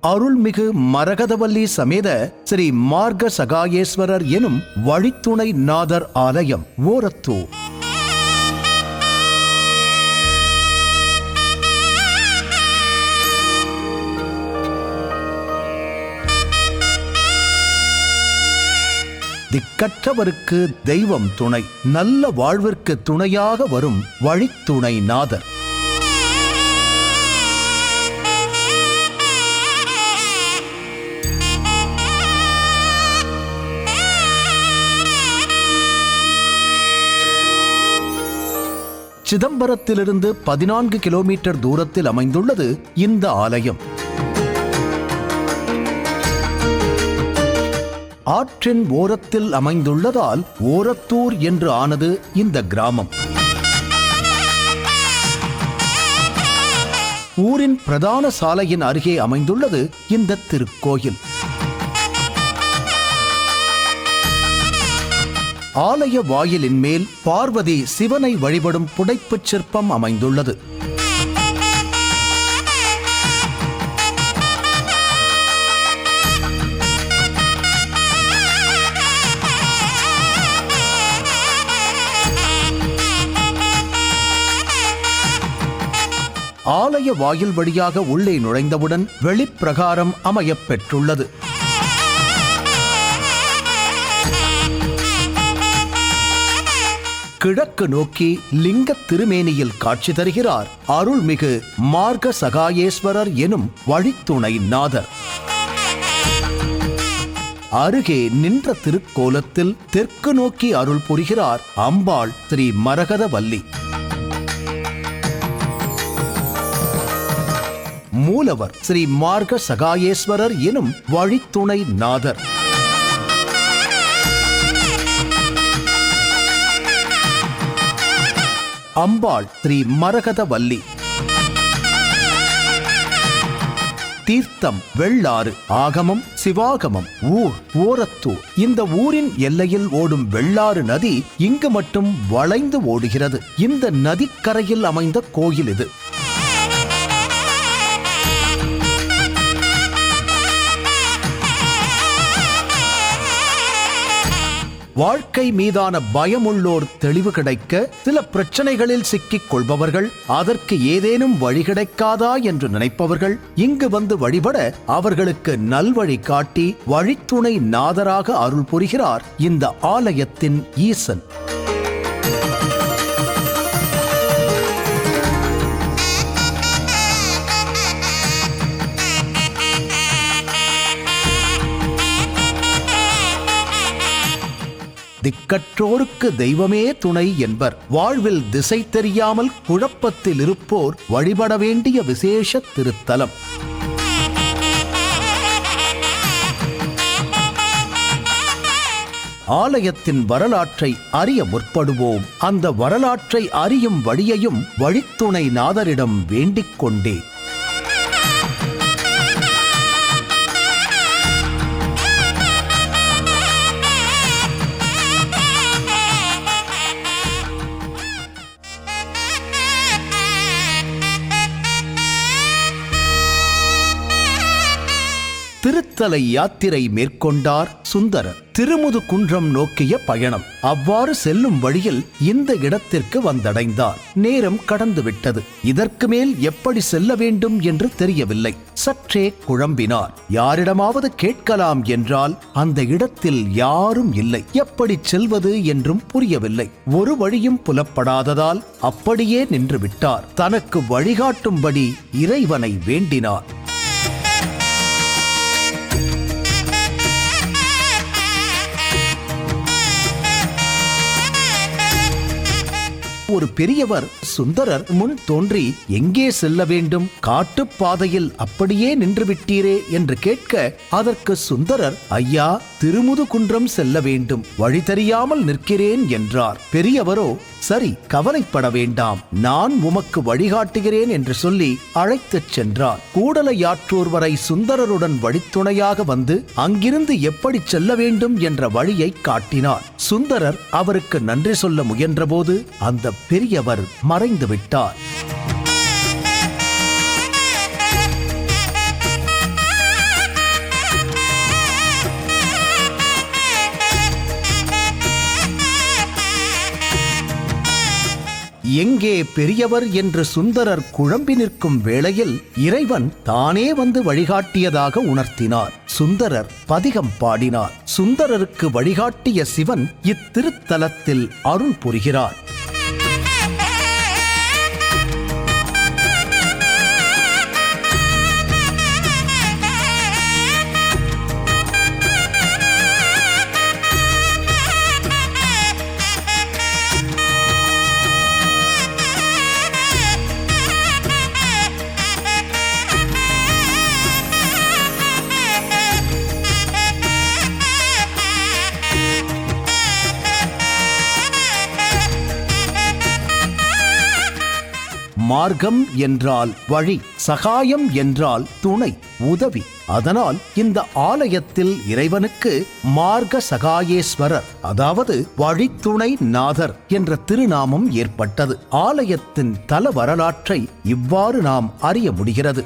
அருள்மிகு மரகதவல்லி சமேத ஸ்ரீ மார்க சகாயேஸ்வரர் எனும் வழித்துணை நாதர் ஆலயம், ஓரத்தூர். திக்கற்றவருக்கு தெய்வம் துணை, நல்ல வாழ்விற்கு துணையாக வரும் வழித்துணை நாதர். சிதம்பரத்திலிருந்து 14 கிலோமீட்டர் தூரத்தில் அமைந்துள்ளது இந்த ஆலயம். ஆற்றின் ஓரத்தில் அமைந்துள்ளதால் ஓரத்தூர் என்று ஆனது இந்த கிராமம். ஊரின் பிரதான சாலையின் அருகே அமைந்துள்ளது இந்த திருக்கோயில். ஆலய வாயிலின் மேல் பார்வதி சிவனை வழிபடும் புடைப்புச் சிற்பம் அமைந்துள்ளது. ஆலய வாயில் வழியாக உள்ளே நுழைந்தவுடன் வெளிப்பிரகாரம் அமையப் பெற்றுள்ளது. கிழக்கு நோக்கி லிங்க திருமேனியில் காட்சி தருகிறார் அருள்மிகு மார்க சகாயேஸ்வரர் எனும் வழித்துணை நாதர். அருகே நின்ற திருக்கோலத்தில் தெற்கு நோக்கி அருள் புரிகிறார் அம்பாள் ஸ்ரீ மரகதவல்லி. மூலவர் ஸ்ரீ மார்க சகாயேஸ்வரர் எனும் வழித்துணை நாதர். அம்பாள் ஸ்ரீ மரகதவல்லி. தீர்த்தம் வெள்ளாறு, ஆகமம் சிவாகமம், ஊர் ஓரத்தூர். இந்த ஊரின் எல்லையில் ஓடும் வெள்ளாறு நதி இங்கு மட்டும் வளைந்து ஓடுகிறது. இந்த நதிக்கரையில் அமைந்த கோயில் இது. வாழ்க்கை மீதான பயமுள்ளோர் தெளிவு கிடைக்க, சில பிரச்சனைகளில் சிக்கிக் கொள்பவர்கள், அதற்கு ஏதேனும் வழி கிடைக்காதா என்று நினைப்பவர்கள் இங்கு வந்து வழிபட அவர்களுக்கு நல்வழி காட்டி வழித்துணை நாதராக அருள் புரிகிறார் இந்த ஆலயத்தின் ஈசன். திக்கற்றோருக்கு தெய்வமே துணை என்பர். வாழ்வில் திசை தெரியாமல் குழப்பத்தில் இருப்போர் வழிபட வேண்டிய விசேஷ திருத்தலம். ஆலயத்தின் வரலாற்றை அறிய முற்படுவோம். அந்த வரலாற்றை அறியும் வழியையும் வழித்துணை நாதரிடம் வேண்டிக் கொண்டே திருத்தல யாத்திரை மேற்கொண்டார் சுந்தரர். திருமுதுகுன்றம் நோக்கிய பயணம். அவ்வாறு செல்லும் வழியில் இந்த இடத்திற்கு வந்தடைந்தார். நேரம் கடந்துவிட்டது. இதற்கு மேல் எப்படி செல்ல வேண்டும் என்று தெரியவில்லை. சற்றே குழம்பினார். யாரிடமாவது கேட்கலாம் என்றால் அந்த இடத்தில் யாரும் இல்லை. எப்படி செல்வது என்றும் புரியவில்லை. ஒரு வழியும் புலப்படாததால் அப்படியே நின்று விட்டார். தனக்கு வழிகாட்டும்படி இறைவனை வேண்டினார். ஒரு பெரியவர் சுந்தரர் முன் தோன்றி, எங்கே செல்ல வேண்டும்? காட்டுப்பாதையில் அப்படியே நின்று விட்டீரே என்று கேட்க, அதற்கு சுந்தரர், ஐயா, திருமுதுகுன்றம் செல்ல வேண்டும், வழி தெரியாமல் நிற்கிறேன் என்றார். பெரியவரோ, சரி, கவலைப்பட வேண்டாம், நான் உமக்கு வழிகாட்டுகிறேன் என்று சொல்லி அழைத்துச் சென்றார். கூடலையாற்றூர் வரை சுந்தரருடன் வழித்துணையாக வந்து அங்கிருந்து எப்படி செல்ல வேண்டும் என்ற வழியை காட்டினார். சுந்தரர் அவருக்கு நன்றி சொல்ல முயன்றபோது அந்த பெரியவர் மறைந்து விட்டார். எங்கே பெரியவர் என்று சுந்தரர் குழம்பி நிற்கும் வேளையில் இறைவன் தானே வந்து வழிகாட்டியதாக உணர்த்தினார். சுந்தரர் பதிகம் பாடினார். சுந்தரருக்கு வழிகாட்டிய சிவன் இத்திருத்தலத்தில் அருள் புரிகிறார். மார்க்கம் என்றால் வழி, சகாயம் என்றால் துணை, உதவி. அதனால் இந்த ஆலயத்தில் இறைவனுக்கு மார்க்க சகாயேஸ்வரர், அதாவது வழித்துணை நாதர் என்ற திருநாமம் ஏற்பட்டது. ஆலயத்தின் தல வரலாற்றை இவ்வாறு நாம் அறிய முடிகிறது.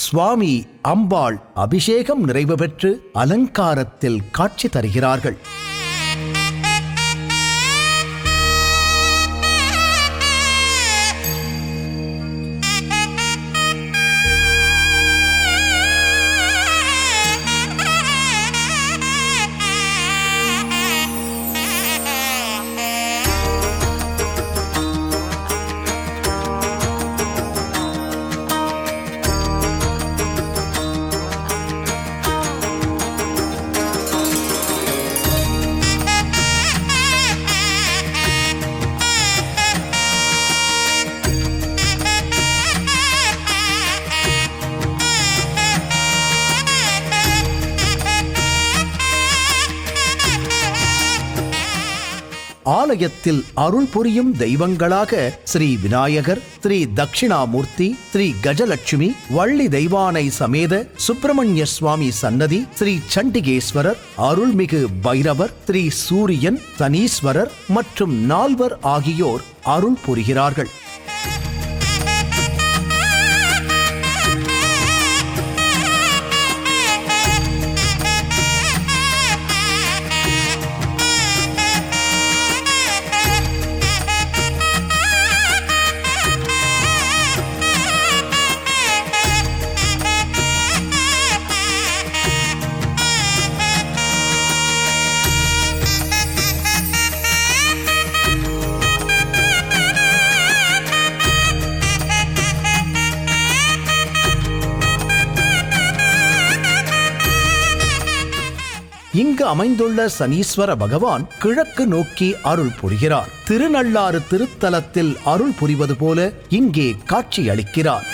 சுவாமி அம்பாள் அபிஷேகம் நிறைவு பெற்று அலங்காரத்தில் காட்சி தருகிறார்கள். ஆலயத்தில் அருள் புரியும் தெய்வங்களாக ஸ்ரீ விநாயகர், ஸ்ரீ தட்சிணாமூர்த்தி, ஸ்ரீ கஜலட்சுமி, வள்ளி தெய்வானை சமேத சுப்பிரமணிய சுவாமி சன்னதி, ஸ்ரீ சண்டிகேஸ்வரர், அருள்மிகு பைரவர், ஸ்ரீ சூரியன், சனீஸ்வரர் மற்றும் நால்வர் ஆகியோர் அருள் புரிகிறார்கள். இங்கு அமைந்துள்ள சனீஸ்வர பகவான் கிழக்கு நோக்கி அருள் புரிகிறார். திருநள்ளாறு திருத்தலத்தில் அருள் புரிவது போல இங்கே காட்சி அளிக்கிறார்.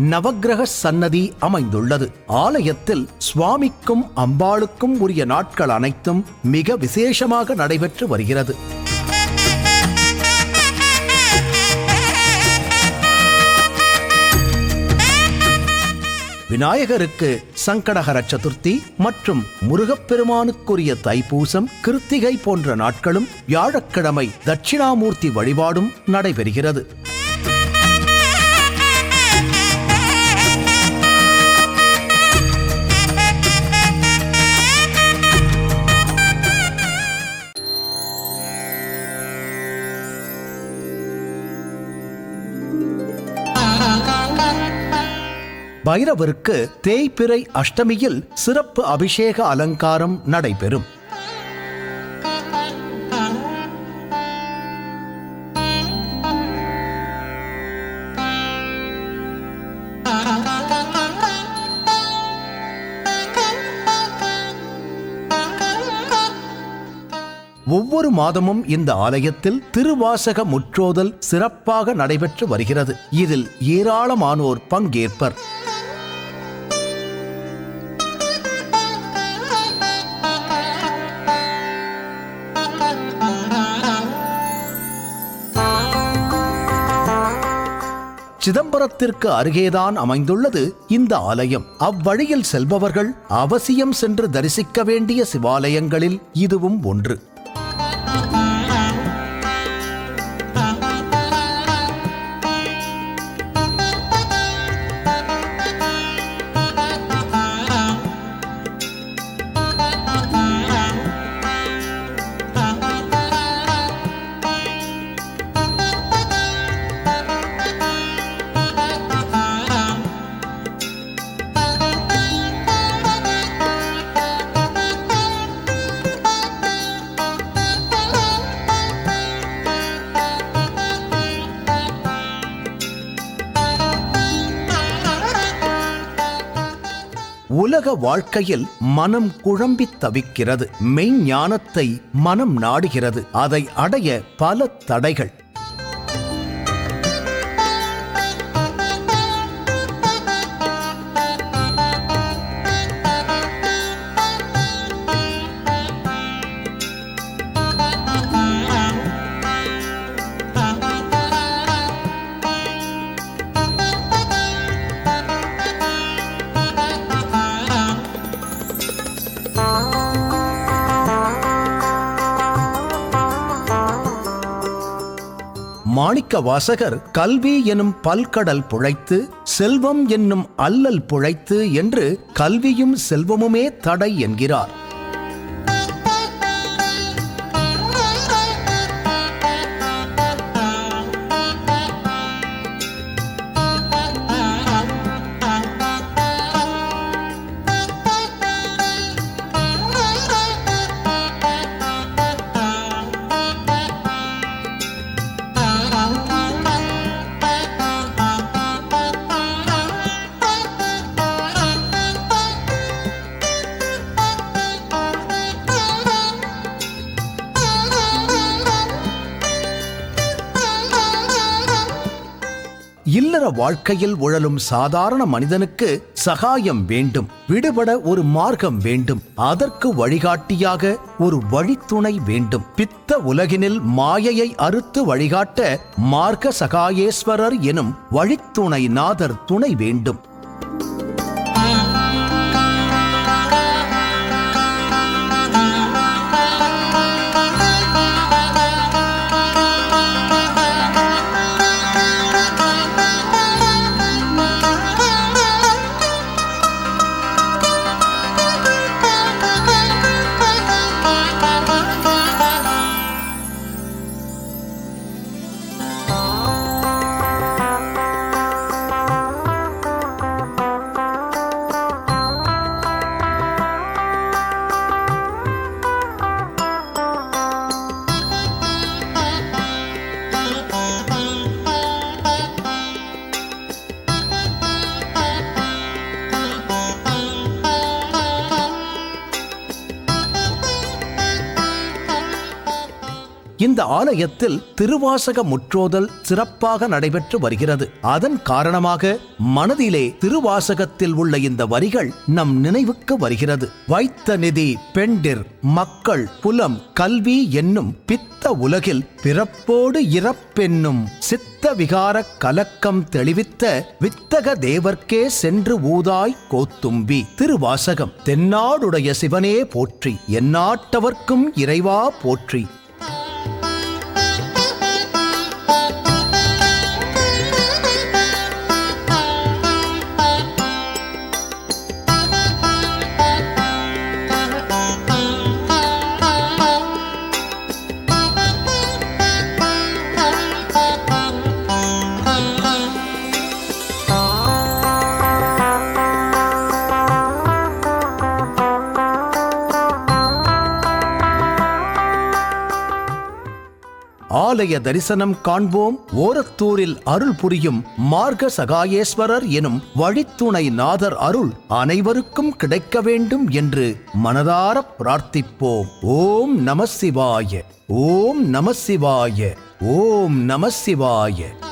நவக்கிரக சன்னதி அமைந்துள்ளது. ஆலயத்தில் சுவாமிக்கும் அம்பாளுக்கும் உரிய நாட்கள் அனைத்தும் மிக விசேஷமாக நடைபெற்று வருகிறது. விநாயகருக்கு சங்கடஹர சதுர்த்தி மற்றும் முருகப்பெருமானுக்குரிய தைப்பூசம், கிருத்திகை போன்ற நாட்களும் வியாழக்கிழமை தட்சிணாமூர்த்தி வழிபாடும் நடைபெறுகிறது. பைரவருக்கு தேய்பிறை அஷ்டமியில் சிறப்பு அபிஷேக அலங்காரம் நடைபெறும். ஒவ்வொரு மாதமும் இந்த ஆலயத்தில் திருவாசக முற்றோதல் சிறப்பாக நடைபெற்று வருகிறது. இதில் ஏராளமானோர் பங்கேற்பர். சிதம்பரத்திற்கு அருகேதான் அமைந்துள்ளது இந்த ஆலயம். அவ்வழியில் செல்பவர்கள் அவசியம் சென்று தரிசிக்க வேண்டிய சிவாலயங்களில் இதுவும் ஒன்று. உலக வாழ்க்கையில் மனம் குழம்பித் தவிக்கிறது. மெய்ஞானத்தை மனம் நாடுகிறது. அதை அடைய பல தடைகள். மாணிக்க வாசகர் கல்வி எனும் பல்கடல் புழைத்து, செல்வம் என்னும் அல்லல் புழைத்து என்று கல்வியும் செல்வமுமே தடை என்கிறார். இல்லற வாழ்க்கையில் உழலும் சாதாரண மனிதனுக்கு சகாயம் வேண்டும். விடுபட ஒரு மார்க்கம் வேண்டும். அதற்கு வழிகாட்டியாக ஒரு வழித்துணை வேண்டும். பித்த உலகினில் மாயையை அறுத்து வழிகாட்ட மார்க்க சகாயேஸ்வரர் எனும் வழித்துணை நாதர் துணை வேண்டும். இந்த ஆலயத்தில் திருவாசக முற்றோதல் சிறப்பாக நடைபெற்று வருகிறது. அதன் காரணமாக மனதிலே திருவாசகத்தில் உள்ள இந்த வரிகள் நம் நினைவுக்கு வருகிறது. வைத்த நிதி பெண்டிர் மக்கள் புலம் கல்வி என்னும் பித்த உலகில் பிறப்போடு இறப்பென்னும் சித்த விகார கலக்கம் தெளிவித்த வித்தக தேவர்க்கே சென்று ஊதாய் கோத்தும்பி. திருவாசகம். தென்னாடுடைய சிவனே போற்றி, எந்நாட்டவர்க்கும் இறைவா போற்றி. ஆலய தரிசனம் காண்போம். ஓரத்தூரில் அருள் புரியும் மார்க சகாயேஸ்வரர் எனும் வழித்துணை நாதர் அருள் அனைவருக்கும் கிடைக்க வேண்டும் என்று மனதார பிரார்த்திப்போம். ஓம் நம சிவாய, ஓம் நம சிவாய, ஓம் நம சிவாய.